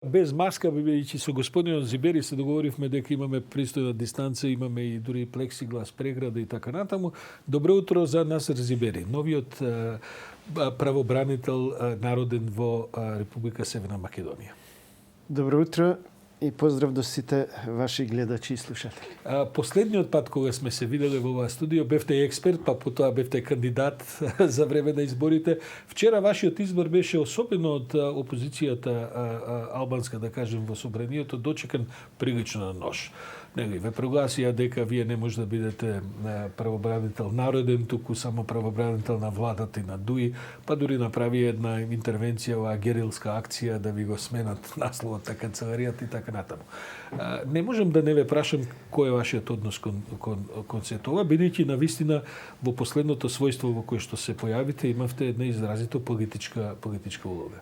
Без маска, бидејќи со господинот Зибери се договоривме дека имаме пристојна дистанца, имаме и дури плексиглас преграда и така натаму. Добро утро за Насер Зибери, новиот правобранител народен во Република Северна Македонија. Добро утро и поздрав до сите ваши гледачи и слушатели. Последниот пат кога сме се виделе во оваа студио бевте експерт, па потоа бевте кандидат за време на изборите. Вчера вашиот избор беше особено од опозицијата албанска, да кажем, во собранието дочекан прилично на нож. Нели, ве прогласија дека вие не може да бидете правобранител народен, туку само правобранител на владата и на ДУИ, па дури направи една интервенција, оваа герилска акција да ви го сменат насловот на канцеларијата и така натаму. Не можам да не ве прашам кој е вашиот однос кон сето ова, бидејќи навистина во последното својство во кое што се појавите имавте една изразито политичка улога.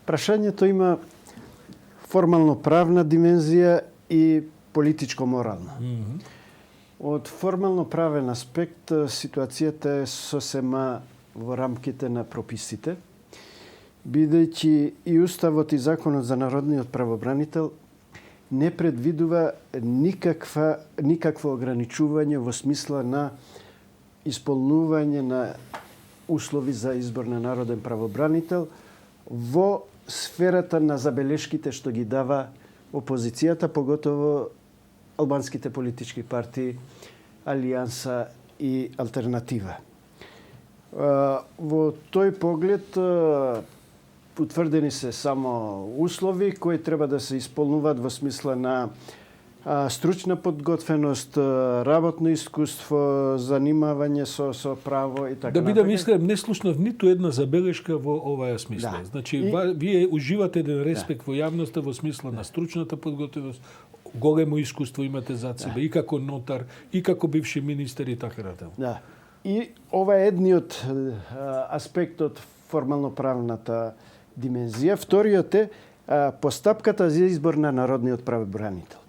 Прашањето има формално правна димензија и политичко-морална. Од формално правен аспект ситуацијата е сосема во рамките на прописите, бидејќи и Уставот и Законот за народниот правобранител не предвидува никакво ограничување во смисла на исполнување на услови за избор на народен правобранител во сферата на забелешките што ги дава опозицијата, поготово албанските политички партии, Алијанса и Алтернатива. Во тој поглед утврдени се само услови кои треба да се исполнуваат во смисла на стручна подготвеност, работно искуство, занимавање со право и така. Да бидам искрен, не слушнав ниту една забелешка во оваа смисла. Да. Значи, вие уживате еден респект во јавноста во смисла на стручната подготвеност, големо искуство имате зад себе, и како нотар, и како бивши министер и така натаму. Да. И ова е едниот аспект од формално-правната димензија. Вториот е постапката за избор на народниот правобранител.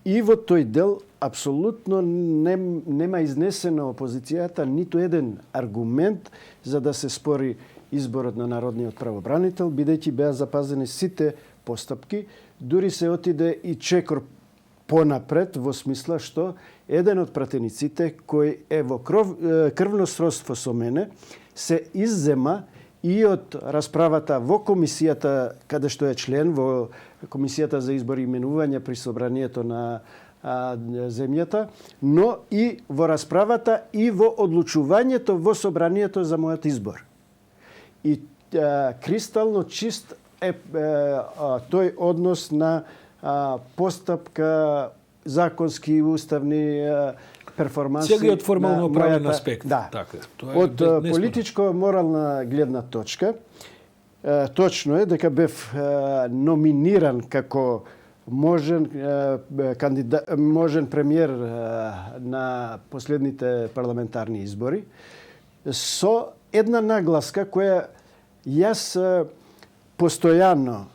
И во тој дел апсолутно нема изнесено опозицијата ниту еден аргумент за да се спори изборот на народниот правобранител, бидејќи беа запазени сите постапки, дури се отиде и чекор понапред во смисла што еден од пратениците кој е во крвно сродство со мене се иззема и од расправата во комисијата каде што е член во Комисијата за избор и именување при собранието на земјата, но и во расправата и во одлучувањето во собранието за мојот избор. И кристално чист е тој однос на постапка, законски и уставни перформанси. Целиот формално правен аспект. Да. Така, од политичко-морална гледна точка, точно е дека бев номиниран како можен премиер на последните парламентарни избори со една нагласка која јас постојано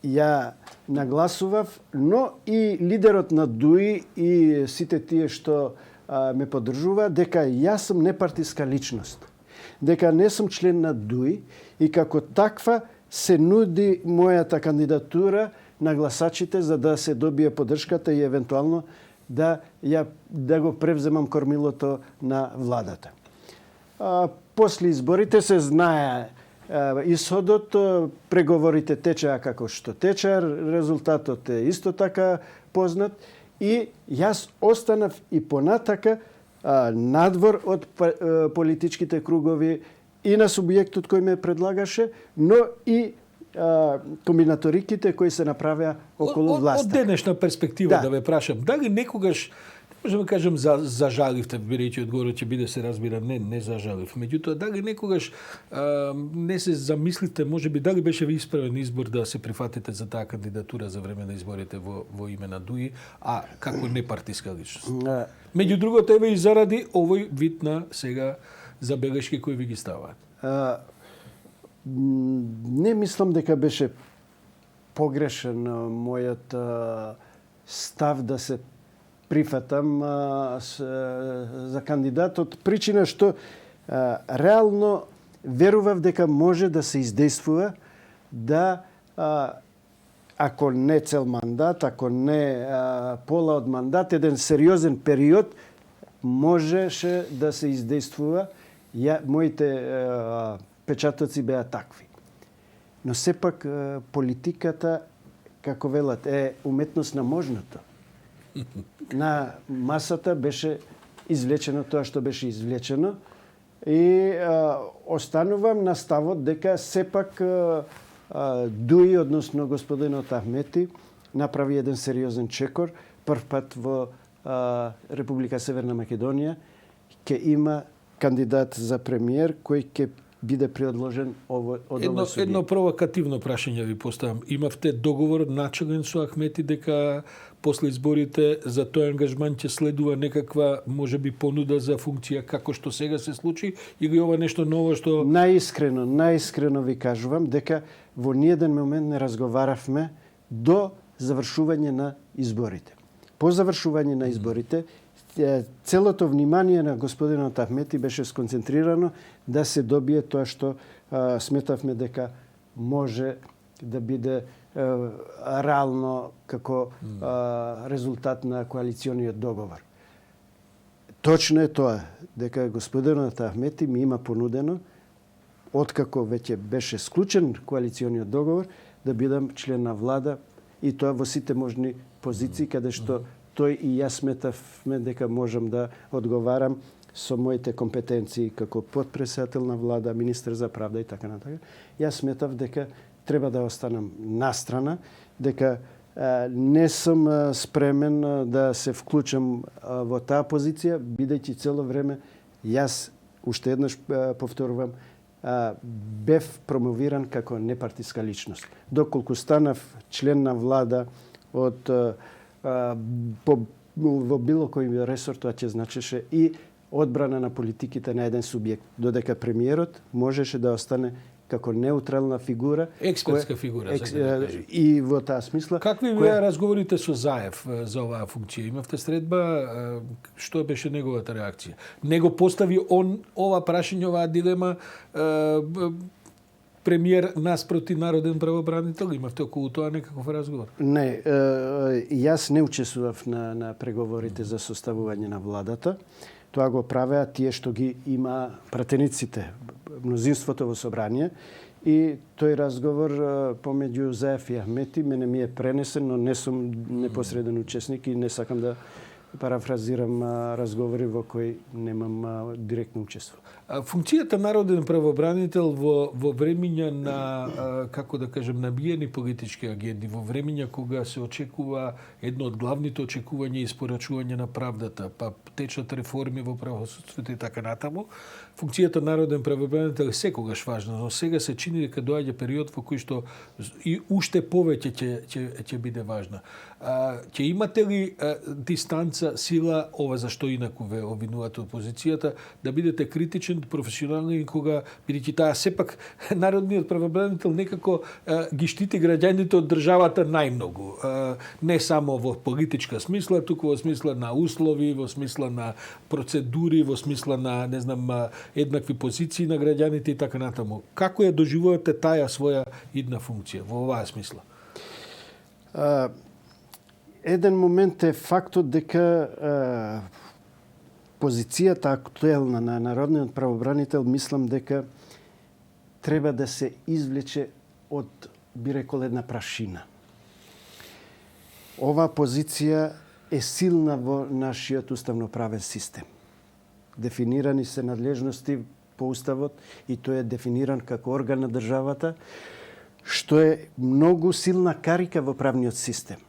ја нагласував, но и лидерот на ДУИ и сите тие што ме поддржува, дека јас сум непартиска личност, дека не сум член на ДУИ и како таква се нуди мојата кандидатура на гласачите за да се добие поддршката и евентуално да го превземам кормилото на владата. После изборите се знае исходот, преговорите течеа како што течеа, резултатот е исто така познат и јас останав и понатака надвор од политичките кругови и на субјектот кој ме предлагаше, но и комбинаториките кои се направеа околу власта. Од денешна перспектива да ве прашам, дали некогаш можеме да кажем зажаливте, бидејќи одговорот ќе биде се разбира не зажалив. Меѓутоа дали некогаш не се замислите, можеби дали беше ви исправен избор да се прифатите за таа кандидатура за време на изборите во име на ДУИ, а како непартиска личност. Меѓу другото еве и заради овој вид на сега забелешки кои ви ги ставаат. Не мислам дека беше погрешен мојот став да се прифатам за кандидатот, причина што реално верував дека може да се издействува да ако не цел мандат, ако не пола од мандат, еден сериозен период можеше да се издействува. Моите печатоци беа такви. Но сепак политиката, како велат, е уметност на можното. На масата беше извлечено тоа што беше извлечено и останувам на ставот дека сепак Дуи, односно господинот Ахмети, направи еден сериозен чекор. Прв пат во Република Северна Македонија ќе има кандидат за премиер кој ќе биде предложен од овој судија. Едно провокативно прашање ви поставам. Имавте договор начален со Ахмети дека после изборите за тој ангажман ќе следува некаква можеби понуда за функција како што сега се случи или ова нешто ново што Наискрено ви кажувам дека во ниеден момент не разговаравме до завршување на изборите. По завршување на изборите целото внимание на господинот Ахмети беше сконцентрирано да се добие тоа што сметавме дека може да биде реално како резултат на коалициониот договор. Точно е тоа, дека господинот Ахмети ми има понудено, откако веќе беше склучен коалициониот договор, да бидам член на влада и тоа во сите можни позиции каде што тој и јас сметавме дека можам да одговарам со моите компетенции како потпредседател на влада, министер за правда и така натака. Јас сметав дека треба да останам настрана, дека не сум спремен да се вклучам во таа позиција, бидејќи цело време јас, уште еднаш повторувам, бев промовиран како непартиска личност. Доколку станав член на влада од во било кој ресор, тоа ќе значеше и одбрана на политиките на еден субјект, додека премиерот можеше да остане како неутрална фигура, експертска фигура, и во таа смисла. Какви беа разговорите со Заев за оваа функција? Имавте средба, што беше неговата реакција? Него постави он ова прашање, оваа дилема, премиер наспроти народен правобранител? Имавте околу тоа некаков разговор? Не, јас не учествував на преговорите за составување на владата. Тоа го правеа тие што ги има пратениците, мнозинството во собрание. И тој разговор помеѓу Заев и Ахмети мене ми е пренесен, но не сум непосреден учесник и не сакам да парафразирам разговори во кои немам директно учество. Функцијата народен правобранител во времиња на, како да кажем, набиени политички агенди, во времиња кога се очекува едно од главните очекувања и испорачување на правдата, па течат реформи во правосудството и така натаму, функцијата народен правобранител е секогаш важна, но сега се чини дека доаѓа период во кој што и уште повеќе ќе биде важна. Ќе имате ли дистанца, сила, ова зашто инаку ве обвинувате опозицијата, да бидете критичен, професионални, кога, бидејќи таа сепак народниот правобранител некако ги штити граѓаните од државата најмногу. Не само во политичка смисла, туку во смисла на услови, во смисла на процедури, во смисла на, не знам, еднакви позиции на граѓаните и така натаму. Како ја доживувате таа своја идна функција во оваа смисла? Еден момент е фактот дека позицијата актуелна на народниот правобранител, мислам дека треба да се извлече од, би рекол, една прашина. Оваа позиција е силна во нашиот уставноправен систем. Дефинирани се надлежности по уставот и тој е дефиниран како орган на државата, што е многу силна карика во правниот систем.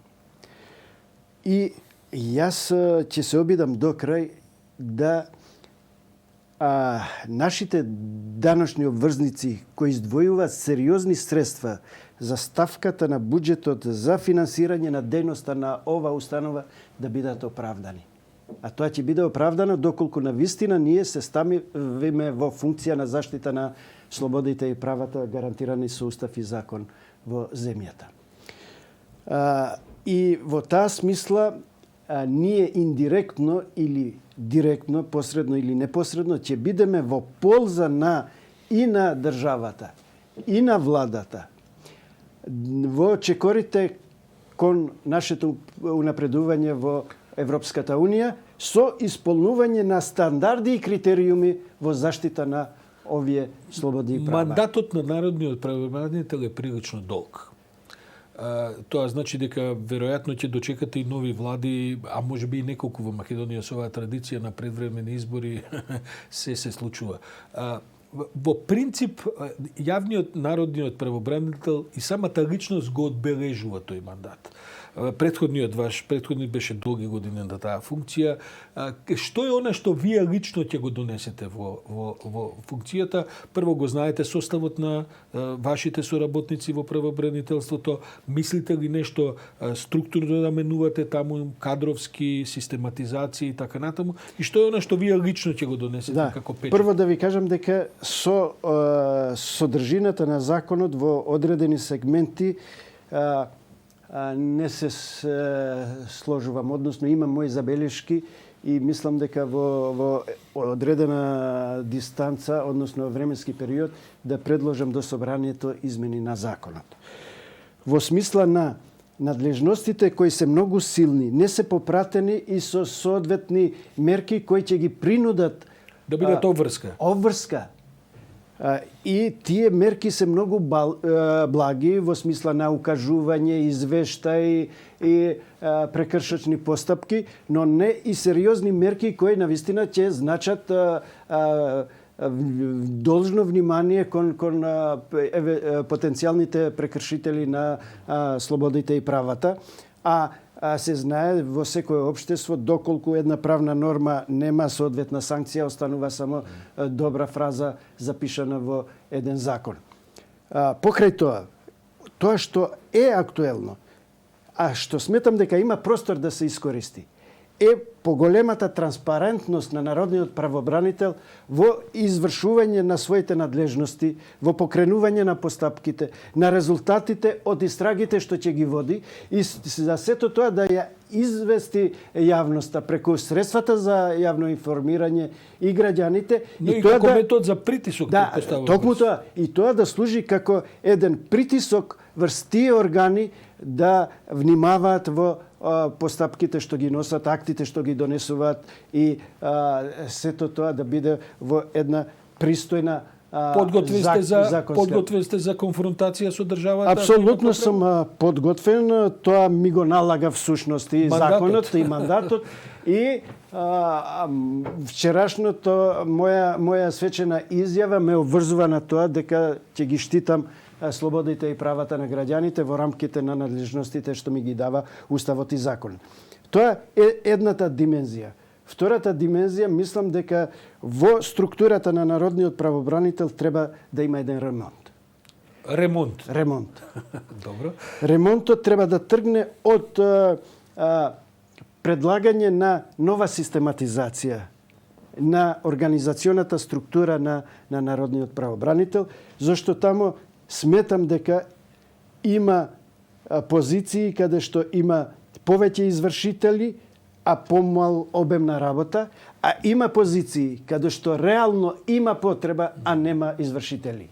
И јас ќе се обидам до крај да нашите даношни обврзници кои издвојуваат сериозни средства за ставката на буџетот за финансирање на дејноста на ова установа да бидат оправдани. А тоа ќе биде оправдано доколку на вистина ние се ставиме во функција на заштита на слободите и правата гарантирани со устав и закон во земјата. И во таа смисла ние индиректно или директно, посредно или непосредно ќе бидеме во полза на и на државата, и на владата, во чекорите кон нашето унапредување во Европската Унија со исполнување на стандарди и критериуми во заштита на овие слободи и права. Мандатот на народниот правобранител е прилично долг. Тоа значи дека веројатно ќе дочекате и нови влади, а можеби и неколку во Македонија со оваа традиција на предвремени избори се случува. Во принцип, јавниот народниот правобранител и самата личност го одбележува тој мандат. Претходниот беше долги години на таа функција. Што е она што вие лично ќе го донесете во функцијата? Прво го знаете составот на вашите соработници во правобранителството. Мислите ли нешто структурно да менувате таму, кадровски, систематизација и така натаму? И што е она што вие лично ќе го донесете како печат? Прво да ви кажам дека со содржината на законот во одредени сегменти не се сложувам, односно имам мои забелешки и мислам дека во одредена дистанца, односно временски период, да предложам до собранието измени на законот. Во смисла на надлежностите кои се многу силни, не се попратени и со соодветни мерки кои ќе ги принудат да бидат обврска. И тие мерки се многу благи во смисла на укажување, извештај и прекршачни постапки, но не и сериозни мерки кои навистина ќе значат должно внимание кон потенцијалните прекршители на слободите и правата. Се знае во секое општество доколку една правна норма нема соодветна санкција, останува само добра фраза запишана во еден закон. Покрај тоа што е актуелно, а што сметам дека има простор да се искористи, е поголемата транспарентност на народниот правобранител во извршување на своите надлежности, во покренување на постапките, на резултатите од истрагите што ќе ги води и за сето тоа да ја извести јавноста преку средствата за јавно информирање и граѓаните. Но и како метод за притисок. Да, токму тоа. И тоа да служи како еден притисок врз тие органи да внимаваат во постапките што ги носат, актите што ги донесуваат и сето тоа да биде во една пристојна Подготвен сте за конфронтација со државата? Апсолутно сум подготвен. Тоа ми го налага всушност и законот и мандатот. И вчерашното моја свечена изјава ме обврзува на тоа дека ќе ги штитам слободите и правата на граѓаните во рамките на надлежностите што ми ги дава Уставот и законот. Тоа е едната димензија. Втората димензија, мислам дека во структурата на народниот правобранител треба да има еден ремонт. Ремонт. Добро. Ремонтот треба да тргне од предлагање на нова систематизација на организационата структура на народниот правобранител, зашто таму сметам дека има позиции каде што има повеќе извршители, а помал обем на работа, а има позиции каде што реално има потреба, а нема извршители.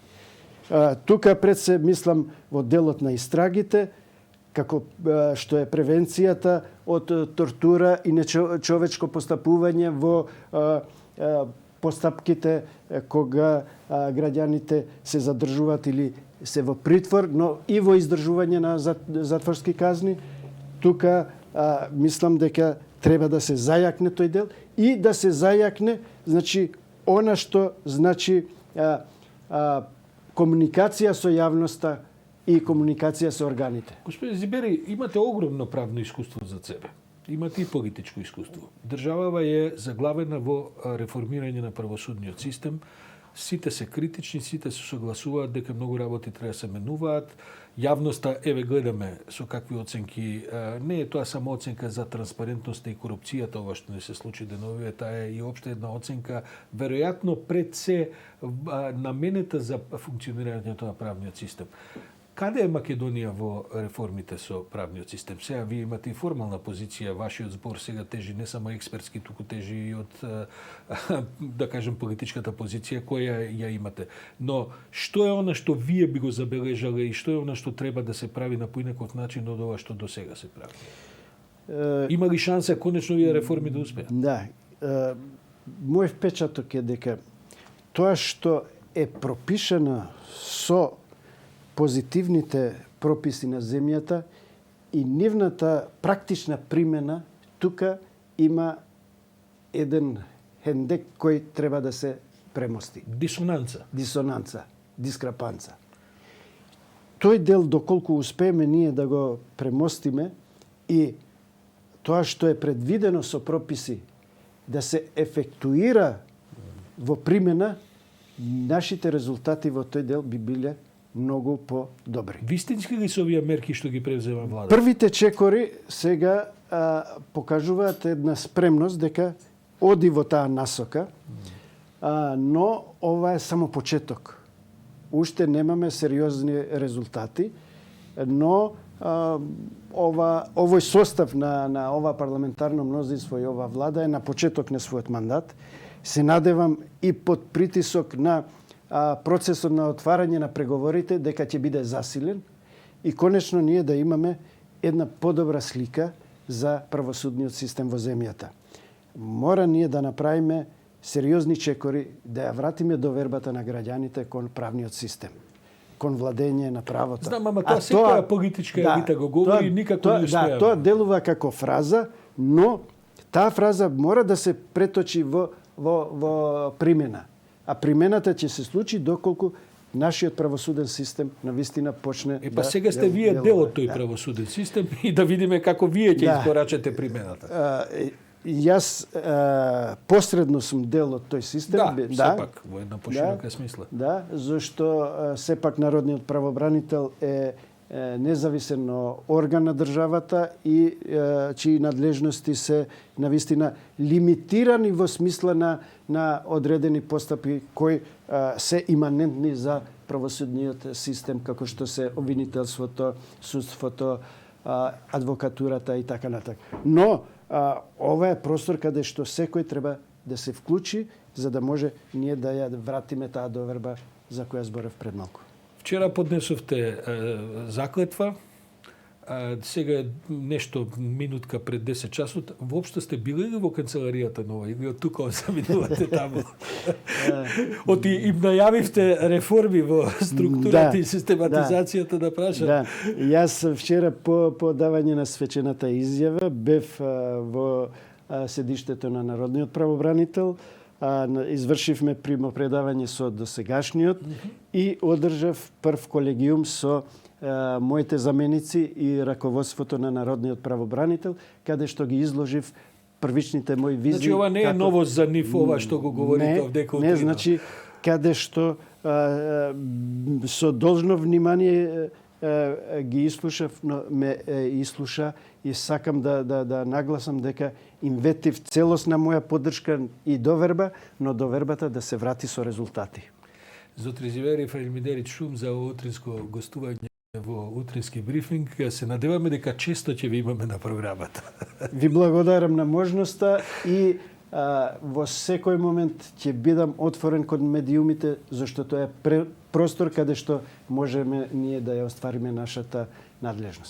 Тука пред се мислам во делот на истрагите, како што е превенцијата од тортура и нечовечко постапување во постапките кога граѓаните се задржуваат или се во притвор, но и во издржување на затворски казни. Тука мислам дека треба да се зајакне тој дел и да се зајакне, значи, она што значи комуникација со јавноста и комуникација со органите. Господин Зибери, имате огромно правно искуство за себе. Имате и политичко искуство. Државава е заглавена во реформирање на правосудниот систем. Сите се критични, сите се согласуваат дека многу работи треба да се менуваат. Јавноста, еве гледаме со какви оценки, не е тоа само оценка за транспарентноста и корупцијата, ова што не се случи деновиве, таа е и општа една оценка, веројатно пред се наменета за функционирањето на правниот систем. Каде е Македонија во реформите со правниот систем? Сега вие имате и формална позиција, вашиот збор сега тежи не само експертски, туку тежи и од, да кажем, политичката позиција која ја имате. Но што е она што вие би го забележале и што е она што треба да се прави на поинаков начин од ова што до сега се прави? Има ли шанса конечно овие реформи да успеат? Да. Мој впечаток е дека тоа што е пропишано со позитивните прописи на земјата и нивната практична примена, тука има еден хендек кој треба да се премости. Дисонанца, дискрапанца. Тој дел, доколку успееме ние да го премостиме и тоа што е предвидено со прописи да се ефектуира во примена, нашите резултати во тој дел би биле многу по-добри. Вистински ли се овие мерки што ги превзема влада? Првите чекори сега покажуваат една спремност дека оди во таа насока, но ова е само почеток. Уште немаме сериозни резултати, но овој состав на ова парламентарно мнозинство и ова влада е на почеток на својот мандат. Се надевам и под притисок на процесот на отварање на преговорите дека ќе биде засилен и конечно ние да имаме една подобра слика за правосудниот систем во земјата. Мора ние да направиме сериозни чекори да ја вратиме довербата на граѓаните кон правниот систем, кон владење на правото. Знам, ама тоа секоја политичка елита го говори, никако не успеа. Да, тоа делува како фраза, но таа фраза мора да се преточи во примена. А примената ќе се случи доколку нашиот правосуден систем навистина почне па сега сте вие дел од тој правосуден систем и да видиме како вие ќе испорачате примената. Јас посредно сум дел од тој систем. Сепак, во една поширока смисла. Да, зашто сепак Народниот правобранител е независен орган на државата и чии надлежности се навистина лимитирани во смисла на одредени постапки кои се иманентни за правосудниот систем, како што се обвинителството, судството, адвокатурата и така натаму. Но ова е простор каде што секој треба да се вклучи за да може ние да ја вратиме таа доверба за која зборев пред малку. Вчера поднесовте заклетва, сега е нешто минутка пред 10 часот. Воопшто сте били ли во канцеларијата нова или од тука заминувате таму? Оти им најавивте реформи во структурата и систематизацијата да прашам. Да, јас вчера по давање на свечената изјава бев во седиштето на Народниот правобранител, извршивме примопредавање со досегашниот и одржав прв колегиум со моите заменици и раководството на Народниот правобранител, каде што ги изложив првичните мои визии. Значи ова не е новост за нив, ова што го говорите овдека. Не, значи каде што со должно внимание ги изслушав, но ме изслуша и сакам да нагласам дека им ветив целосна моја поддршка и доверба, но довербата да се врати со резултати. Зотризивери Фајмидерич Шум за утринско гостување во утрински брифинг. Се надеваме дека често ќе ви имаме на програмата. Ви благодарам на можноста и во секој момент ќе бидам отворен кон медиумите, зашто тоа е простор каде што можеме ние да ја оствариме нашата надлежност.